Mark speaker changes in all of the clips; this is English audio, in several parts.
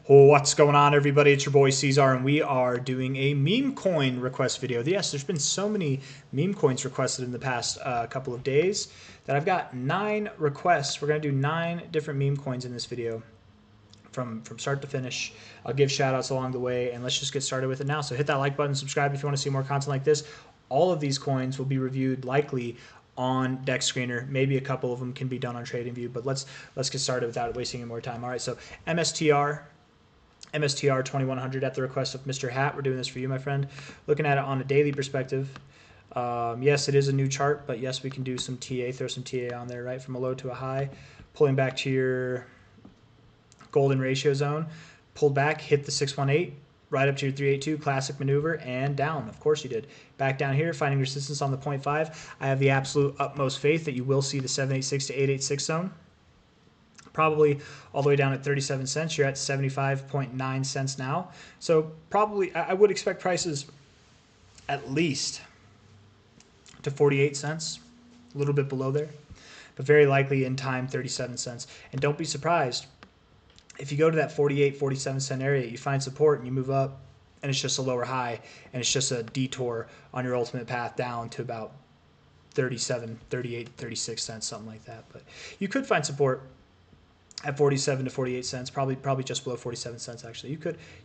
Speaker 1: What's going on, everybody? It's your boy C-Zar, and we are doing a meme coin request video. Yes, there's been so many meme coins requested in the past couple of days that I've got 9 requests. We're going to do 9 different meme coins in this video from start to finish. I'll give shout outs along the way, and let's just get started with it now. So hit that like button, subscribe if you want to see more content like this. All of these coins will be reviewed likely on Deck Screener. Maybe a couple of them can be done on TradingView, but let's get started without wasting any more time. All right, so MSTR 2100 at the request of Mr. Hat. We're doing this for you, my friend. Looking at it on a daily perspective, yes, it is a new chart, but yes, we can do some TA, throw some TA on there, right, from a low to a high. Pulling back to your golden ratio zone, pulled back, hit the 618, right up to your 382, classic maneuver, and down. Of course you did. Back down here, finding resistance on the 0.5. I have the absolute utmost faith that you will see the 786 to 886 zone. Probably all the way down at 37 cents. You're at 75.9 cents now. So probably I would expect prices at least to 48 cents, a little bit below there, but very likely in time 37 cents. And don't be surprised if you go to that 48, 47 cent area, you find support and you move up and it's just a lower high and it's just a detour on your ultimate path down to about 37, 38, 36 cents, something like that. But you could find support at 47 to 48 cents, probably just below 47 cents actually.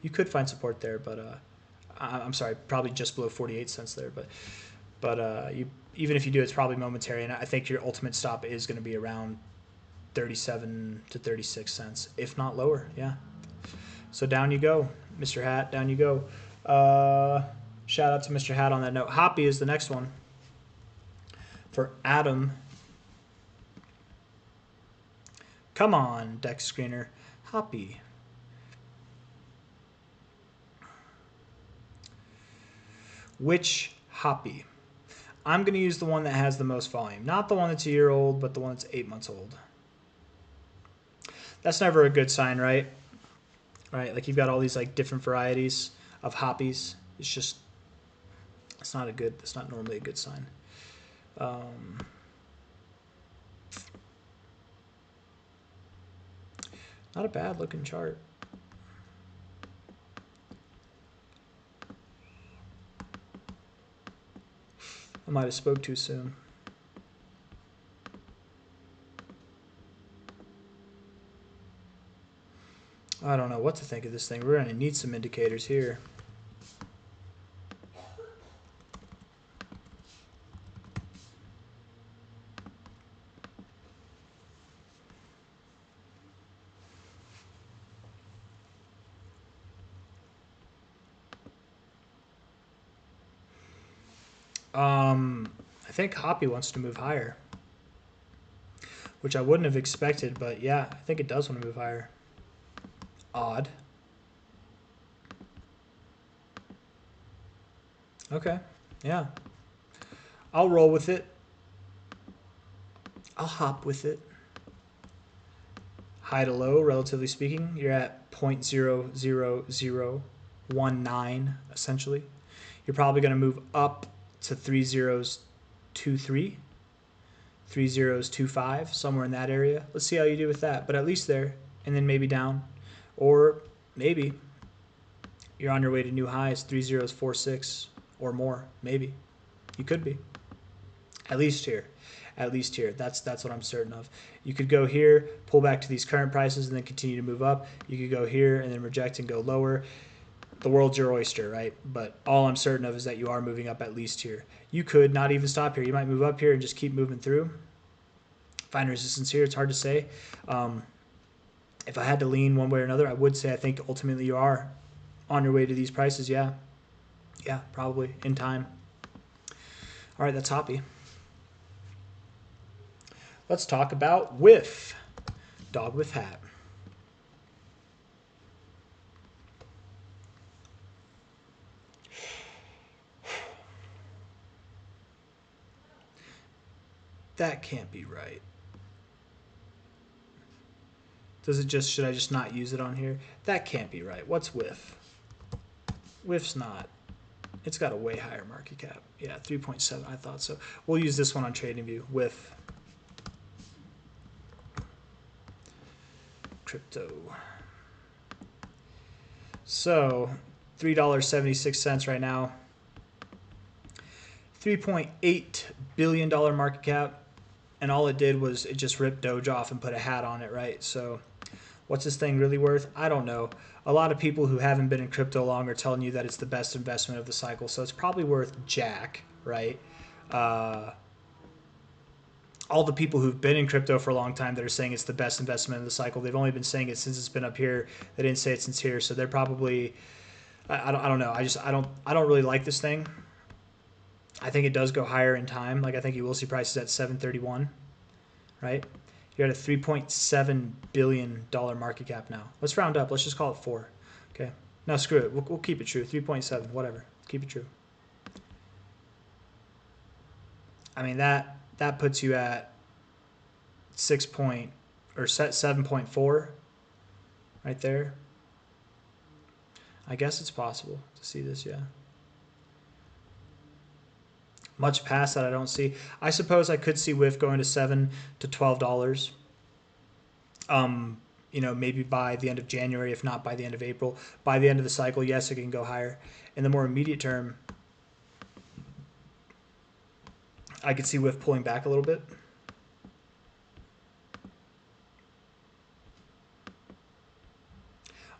Speaker 1: You could find support there, but I'm sorry, probably just below 48 cents there. But even if you do, it's probably momentary, and I think your ultimate stop is going to be around 37 to 36 cents, if not lower. Yeah. So down you go, Mr. Hat. Down you go. Shout out to Mr. Hat on that note. Hoppy is the next one for Adam. Come on, Deck Screener. Hoppy. Which Hoppy? I'm going to use the one that has the most volume. Not the one that's a year old, but the one that's 8 months old. That's never a good sign, right? Right? Like you've got all these like different varieties of Hoppies. It's not normally a good sign. Not a bad looking chart. I might have spoke too soon. I don't know what to think of this thing. We're going to need some indicators here. I think Hoppy wants to move higher, which I wouldn't have expected, but yeah, I think it does want to move higher. Odd. Okay, yeah. I'll roll with it. I'll hop with it. High to low, relatively speaking, you're at 0.00019, essentially. You're probably going to move up to 3023, 3025, somewhere in that area. Let's see how you do with that, but at least there, and then maybe down. Or maybe you're on your way to new highs, 3046 or more, maybe. You could be. At least here. At least here. That's what I'm certain of. You could go here, pull back to these current prices, and then continue to move up. You could go here and then reject and go lower. The world's your oyster, right? But all I'm certain of is that you are moving up at least here. You could not even stop here. You might move up here and just keep moving through. Find resistance here. It's hard to say. If I had to lean one way or another, I would say I think ultimately you are on your way to these prices. Yeah. Yeah, probably in time. All right, that's Hoppy. Let's talk about Whiff. Dogwifhat. That can't be right. Should I just not use it on here? That can't be right. What's Whiff? Whiff's not. It's got a way higher market cap. Yeah, 3.7. I thought so. We'll use this one on TradingView. Whiff. Crypto. So $3.76 right now. $3.8 billion market cap. And all it did was it just ripped Doge off and put a hat on it, right? So what's this thing really worth? I don't know. A lot of people who haven't been in crypto long are telling you that it's the best investment of the cycle. So it's probably worth jack, right? All the people who've been in crypto for a long time that are saying it's the best investment of the cycle, they've only been saying it since it's been up here. They didn't say it since here. So they're probably, I don't know. I don't really like this thing. I think it does go higher in time. Like I think you will see prices at 731, right? You're at a $3.7 billion market cap now. Let's round up. Let's just call it 4. Okay. No, screw it. We'll keep it true. 3.7, whatever. Keep it true. I mean, that puts you at 7.4 right there. I guess it's possible to see this, yeah. Much past that I don't see. I suppose I could see WIF going to $7 to $12. You know, maybe by the end of January, if not by the end of April. By the end of the cycle, yes, it can go higher. In the more immediate term, I could see WIF pulling back a little bit.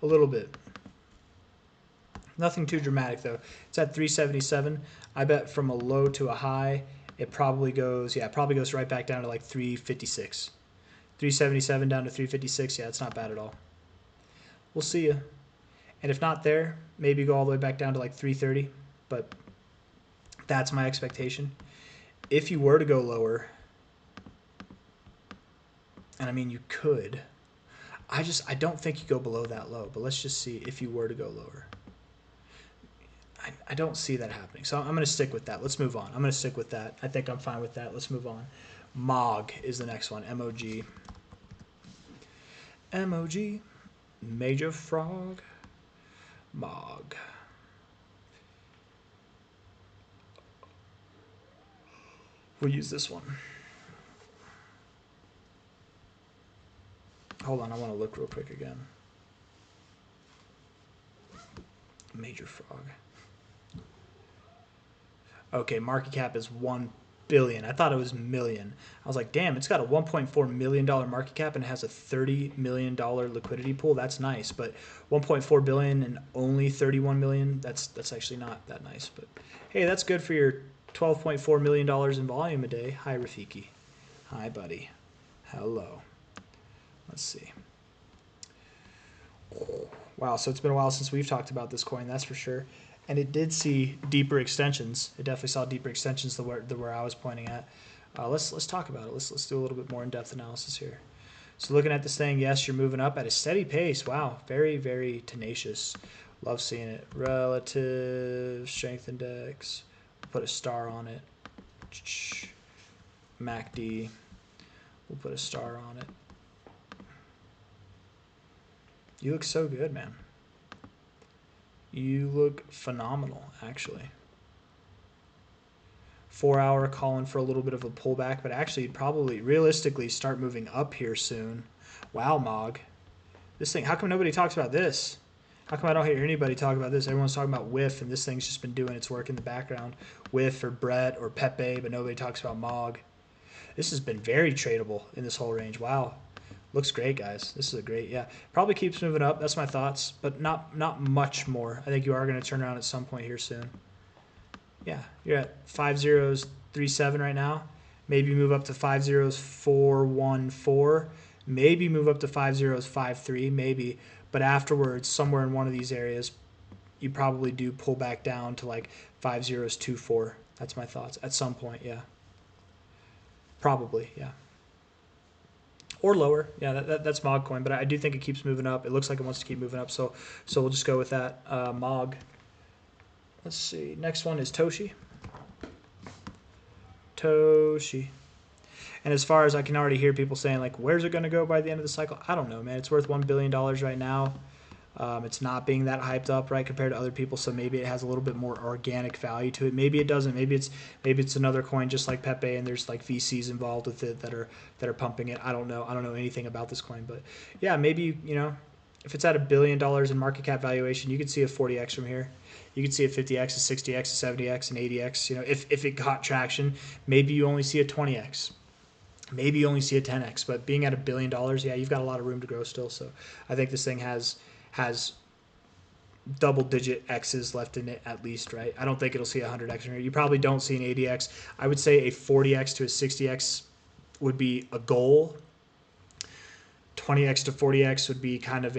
Speaker 1: A little bit. Nothing too dramatic, though. It's at 377. I bet from a low to a high, it probably goes, yeah, it probably goes right back down to like 356. 377 down to 356, yeah, it's not bad at all. We'll see you. And if not there, maybe go all the way back down to like 330. But that's my expectation. If you were to go lower, and I mean you could, I don't think you go below that low. But let's just see if you were to go lower. I don't see that happening. So I'm going to stick with that. Let's move on. I'm going to stick with that. I think I'm fine with that. Let's move on. MOG is the next one. MOG. MOG. Major Frog. MOG. We'll use this one. Hold on. I want to look real quick again. Major Frog. Okay, market cap is 1 billion. I thought it was million. I was like, damn, it's got a $1.4 million market cap and it has a $30 million liquidity pool. That's nice, but 1.4 billion and only 31 million, that's actually not that nice. But hey, that's good for your $12.4 million in volume a day. Hi, Rafiki. Hi, buddy. Hello. Let's see. Wow, so it's been a while since we've talked about this coin, that's for sure. And it did see deeper extensions. It definitely saw deeper extensions than where I was pointing at. Let's talk about it. Let's do a little bit more in-depth analysis here. So looking at this thing, yes, you're moving up at a steady pace. Wow, very, very tenacious. Love seeing it. Relative strength index. Put a star on it. MACD. We'll put a star on it. You look so good, man. You look phenomenal, actually. 4 hour calling for a little bit of a pullback, but actually probably realistically start moving up here soon. Wow, MOG. This thing, how come nobody talks about this? How come I don't hear anybody talk about this? Everyone's talking about WIF, and this thing's just been doing its work in the background. WIF or Brett or Pepe, but nobody talks about MOG. This has been very tradable in this whole range. Wow. Looks great, guys. This is a great, yeah. Probably keeps moving up. That's my thoughts, but not much more. I think you are going to turn around at some point here soon. Yeah, you're at 5037 right now. Maybe move up to 50414. Maybe move up to 5053. Maybe, but afterwards, somewhere in one of these areas, you probably do pull back down to like 5024. That's my thoughts. At some point, yeah. Probably, yeah. Or lower, yeah, that's MOG coin, but I do think it keeps moving up. It looks like it wants to keep moving up, so we'll just go with that. MOG. Let's see. Next one is Toshi. Toshi. And as far as I can already hear people saying, like, where's it going to go by the end of the cycle? I don't know, man. It's worth $1 billion right now. It's not being that hyped up, right, compared to other people, so maybe it has a little bit more organic value to it. Maybe it doesn't. Maybe it's another coin just like Pepe, and there's like VCs involved with it that are pumping it. I don't know. I don't know anything about this coin, but yeah, maybe, you know, If it's at $1 billion in market cap valuation, you could see a 40x from here. You could see a 50x, a 60x, a 70x, an 80x. You know, if it got traction, maybe you only see a 20x. Maybe you only see a 10x. But being at $1 billion, yeah, you've got a lot of room to grow still. So I think this thing has double-digit X's left in it at least, right? I don't think it'll see a 100x from here. You probably don't see an 80x. I would say a 40x to a 60x would be a goal. 20x to 40x would be kind of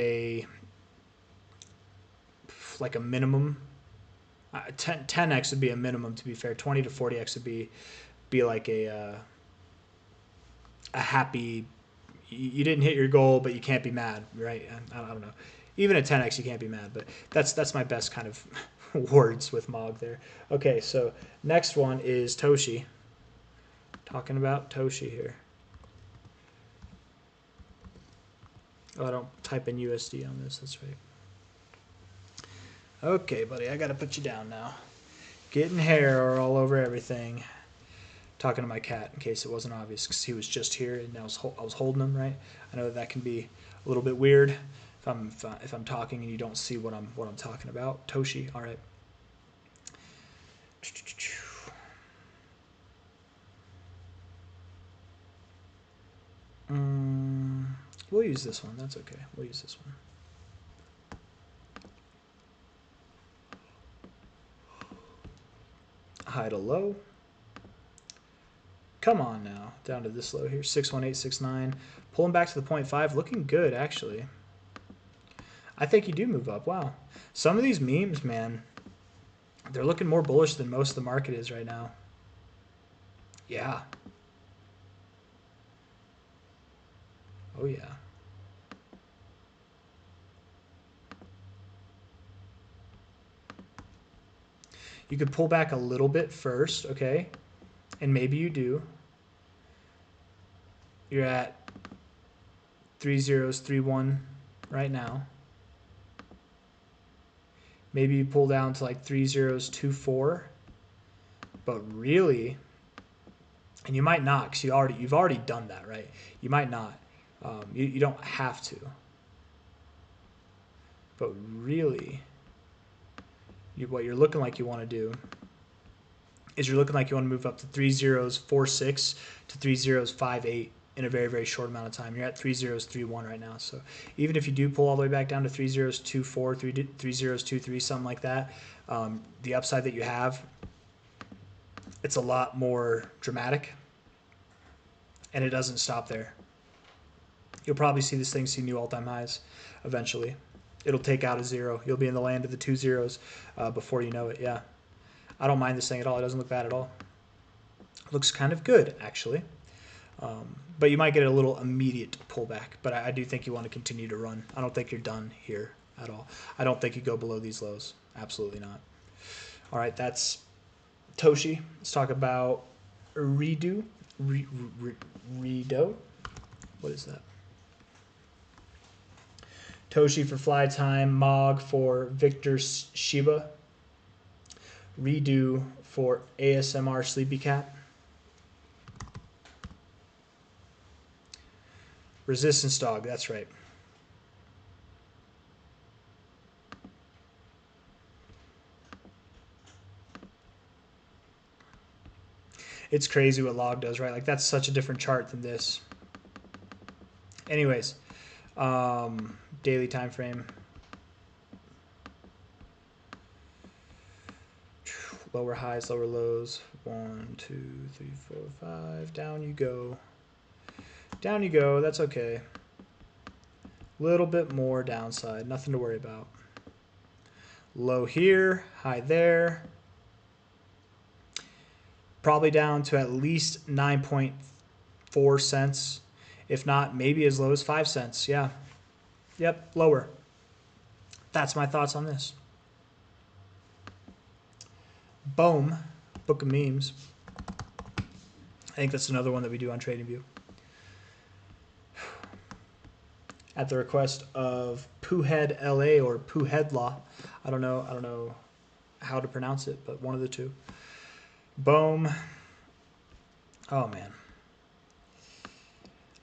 Speaker 1: like a minimum. 10x would be a minimum, to be fair. 20 to 40x would be like a happy. You didn't hit your goal, but you can't be mad, right? I don't know. Even at 10x, you can't be mad, but that's my best kind of words with Mog there. Okay, so next one is Toshi. Talking about Toshi here. Oh, I don't type in USD on this. That's right. Okay, buddy, I got to put you down now. Getting hair all over everything. Talking to my cat in case it wasn't obvious because he was just here and I was holding him, right? I know that can be a little bit weird if I'm talking and you don't see what I'm talking about. Toshi, all right. We'll use this one. That's okay. We'll use this one. High to low. Come on now. Down to this low here. 61869. Pulling back to the 0.5. Looking good, actually. I think you do move up. Wow. Some of these memes, man, they're looking more bullish than most of the market is right now. Yeah. Oh, yeah. You could pull back a little bit first, okay? And maybe you do. You're at 3031 right now. Maybe you pull down to like 3024. But really, and you might not because you've already done that, right? You might not. You don't have to. But really, what you're looking like you want to do is you're looking like you want to move up to 3046 to 3058 in a very, very short amount of time. You're at 3031 right now. So even if you do pull all the way back down to 3024, 3023, something like that, the upside that you have, it's a lot more dramatic. And it doesn't stop there. You'll probably see this thing see new all-time highs eventually. It'll take out a zero. You'll be in the land of the 2 zeros before you know it. Yeah. I don't mind this thing at all. It doesn't look bad at all. Looks kind of good, actually. But you might get a little immediate pullback. But I do think you want to continue to run. I don't think you're done here at all. I don't think you go below these lows. Absolutely not. All right, that's Toshi. Let's talk about Redo. Redo. What is that? Toshi for Fly Time, Mog for Victor Shiba, Redo for ASMR Sleepy Cat, Resistance Dog, that's right. It's crazy what log does, right? Like, that's such a different chart than this. Anyways, daily time frame. Lower highs, lower lows. 1, 2, 3, 4, 5. Down you go. Down you go. That's okay. Little bit more downside. Nothing to worry about. Low here, high there. Probably down to at least 9.4 cents. If not, maybe as low as 5 cents. Yeah. Yep, lower. That's my thoughts on this. Boom. Book of Memes. I think that's another one that we do on TradingView. At the request of Poohead LA or Pooheadlaw. I don't know how to pronounce it, but one of the two. Boom. Oh man.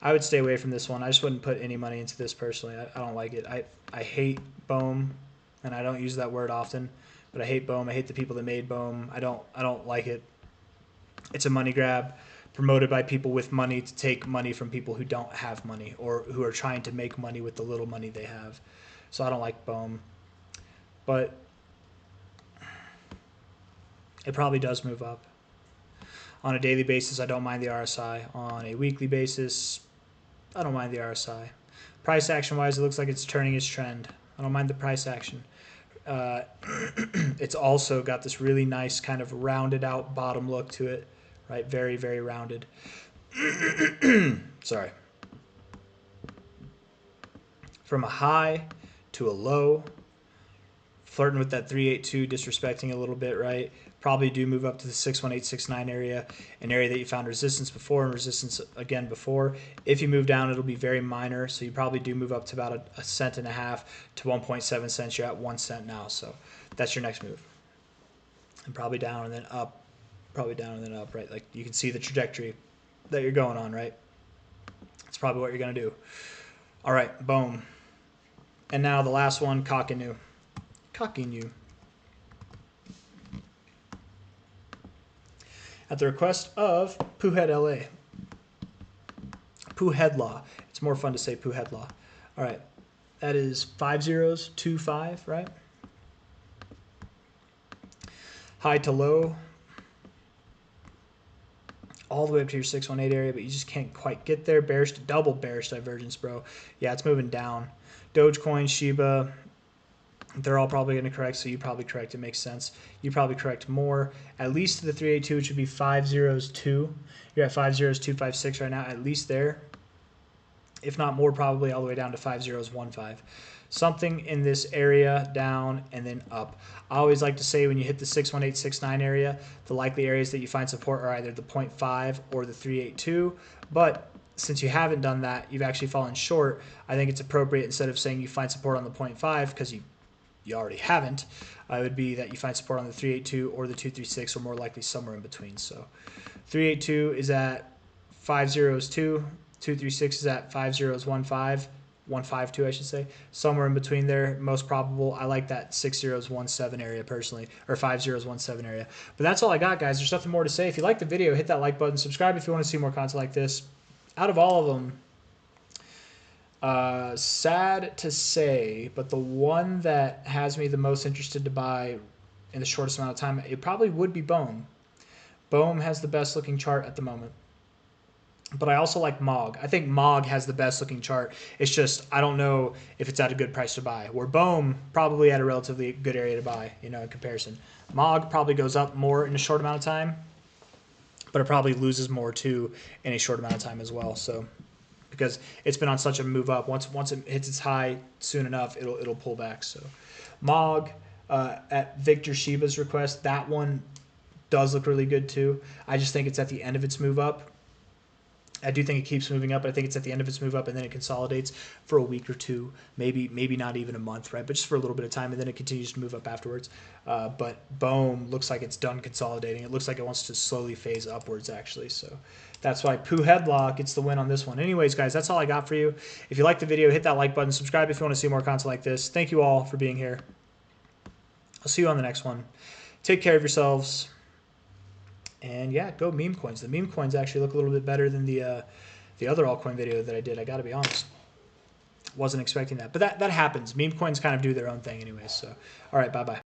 Speaker 1: I would stay away from this one. I just wouldn't put any money into this personally. I don't like it. I hate Bohm, and I don't use that word often, but I hate Bohm. I hate the people that made Bohm. I don't like it. It's a money grab promoted by people with money to take money from people who don't have money or who are trying to make money with the little money they have. So I don't like Bohm. But it probably does move up. On a daily basis, I don't mind the RSI. On a weekly basis, I don't mind the RSI. Price action wise, it looks like it's turning its trend. I don't mind the price action. It's also got this really nice kind of rounded out bottom look to it, right? Very, very rounded. Sorry. From a high to a low, flirting with that 382, disrespecting a little bit, right? Probably do move up to the 61869 area, an area that you found resistance before and resistance again before. If you move down, it'll be very minor, so you probably do move up to about a cent and a half to 1.7 cents. You're at 1 cent now, so that's your next move. And probably down and then up, probably down and then up, right? Like you can see the trajectory that you're going on, right? That's probably what you're going to do. All right, boom. And now the last one, Cockinu. Cockinu. At the request of Poohead LA. Poohead Law. It's more fun to say Poohead Law. All right. That is 5025, right? High to low. All the way up to your 618 area, but you just can't quite get there. Bearish, double bearish divergence, bro. Yeah, it's moving down. Dogecoin, Shiba, they're all probably going to correct, so you probably correct. It makes sense. You probably correct more. At least to the 382, which would be 502. You're at 50256 right now, at least there. If not more, probably all the way down to 5015. Something in this area, down and then up. I always like to say when you hit the 61869 area, the likely areas that you find support are either the 0.5 or the 382. But since you haven't done that, you've actually fallen short. I think it's appropriate, instead of saying you find support on the 0.5, because you already haven't, it would be that you find support on the 382 or the 236, or more likely somewhere in between. So 382 is at 502, 236 is at 5015, 152 I should say, somewhere in between there, most probable. I like that 6017 area personally, or 5017 area. But that's all I got, guys. There's nothing more to say. If you like the video, hit that like button, subscribe if you want to see more content like this. Out of all of them, sad to say, but the one that has me the most interested to buy in the shortest amount of time, it probably would be Bohm. Bohm has the best looking chart at the moment. But I also like MOG. I think MOG has the best looking chart. It's just, I don't know if it's at a good price to buy. Where Bohm probably at a relatively good area to buy, in comparison. MOG probably goes up more in a short amount of time, but it probably loses more too in a short amount of time as well. So, because it's been on such a move up, once it hits its high soon enough, it'll pull back. So, MOG at Victor Shiba's request, that one does look really good too. I just think it's at the end of its move up. I do think it keeps moving up. I think it's at the end of its move up, and then it consolidates for a week or two, maybe not even a month, right? But just for a little bit of time, and then it continues to move up afterwards. But Bohm looks like it's done consolidating. It looks like it wants to slowly phase upwards, actually. So that's why Poohead Law gets the win on this one. Anyways, guys, that's all I got for you. If you like the video, hit that like button. Subscribe if you want to see more content like this. Thank you all for being here. I'll see you on the next one. Take care of yourselves. And yeah, go meme coins. The meme coins actually look a little bit better than the other altcoin video that I did. I got to be honest. Wasn't expecting that. But that happens. Meme coins kind of do their own thing anyways. So, all right, bye-bye.